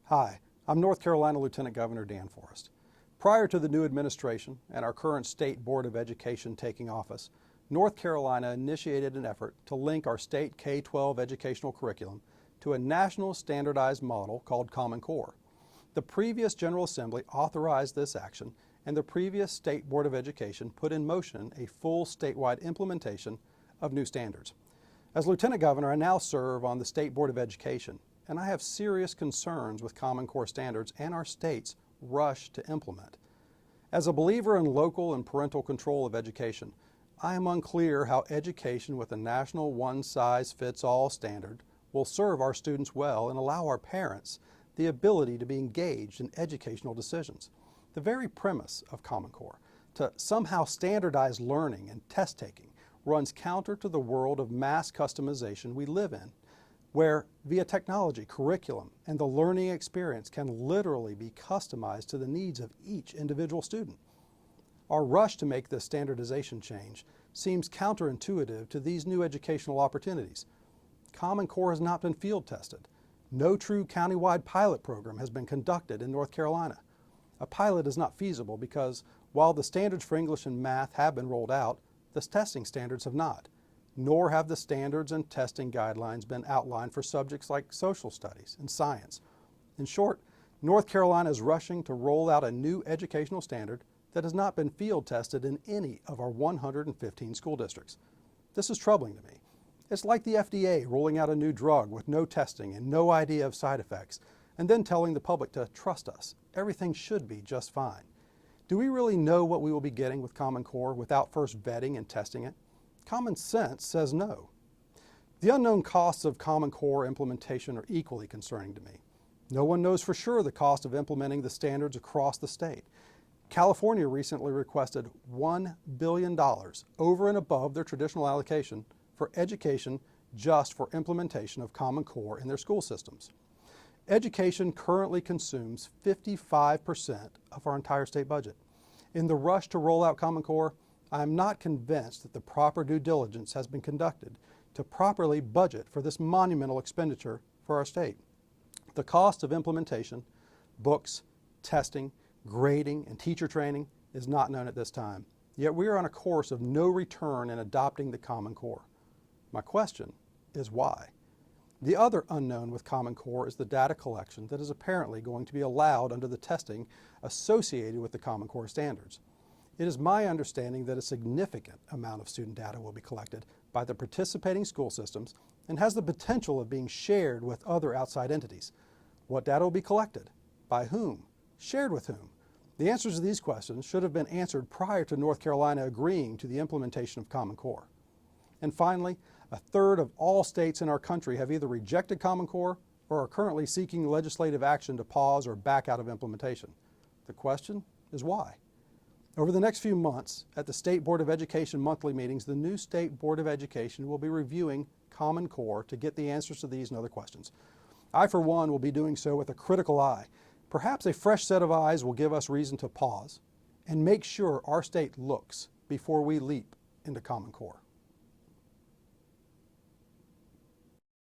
Hi, I'm North Carolina Lieutenant Governor Dan Forest. Prior to the new administration and our current State Board of Education taking office, North Carolina initiated an effort to link our state K-12 educational curriculum to a national standardized model called Common Core. The previous General Assembly authorized this action, and the previous State Board of Education put in motion a full statewide implementation of new standards. As Lieutenant Governor, I now serve on the State Board of Education, and I have serious concerns with Common Core standards and our state's rush to implement. As a believer in local and parental control of education, I am unclear how education with a national one-size-fits-all standard will serve our students well and allow our parents the ability to be engaged in educational decisions. The very premise of Common Core, to somehow standardize learning and test-taking, runs counter to the world of mass customization we live in, where via technology, curriculum, and the learning experience can literally be customized to the needs of each individual student. Our rush to make this standardization change seems counterintuitive to these new educational opportunities. Common Core has not been field tested. No true countywide pilot program has been conducted in North Carolina. A pilot is not feasible because while the standards for English and math have been rolled out, the testing standards have not. Nor have the standards and testing guidelines been outlined for subjects like social studies and science. In short, North Carolina is rushing to roll out a new educational standard that has not been field tested in any of our 115 school districts. This is troubling to me. It's like the FDA rolling out a new drug with no testing and no idea of side effects, and then telling the public to trust us. Everything should be just fine. Do we really know what we will be getting with Common Core without first vetting and testing it? Common sense says no. The unknown costs of Common Core implementation are equally concerning to me. No one knows for sure the cost of implementing the standards across the state. California recently requested $1 billion over and above their traditional allocation for education just for implementation of Common Core in their school systems. Education currently consumes 55% of our entire state budget. In the rush to roll out Common Core, I am not convinced that the proper due diligence has been conducted to properly budget for this monumental expenditure for our state. The cost of implementation, books, testing, grading, and teacher training is not known at this time. Yet we are on a course of no return in adopting the Common Core. My question is why? The other unknown with Common Core is the data collection that is apparently going to be allowed under the testing associated with the Common Core standards. It is my understanding that a significant amount of student data will be collected by the participating school systems and has the potential of being shared with other outside entities. What data will be collected? By whom? Shared with whom? The answers to these questions should have been answered prior to North Carolina agreeing to the implementation of Common Core. And finally, a third of all states in our country have either rejected Common Core or are currently seeking legislative action to pause or back out of implementation. The question is why? Over the next few months, at the State Board of Education monthly meetings, the new State Board of Education will be reviewing Common Core to get the answers to these and other questions. I, for one, will be doing so with a critical eye. Perhaps a fresh set of eyes will give us reason to pause and make sure our state looks before we leap into Common Core.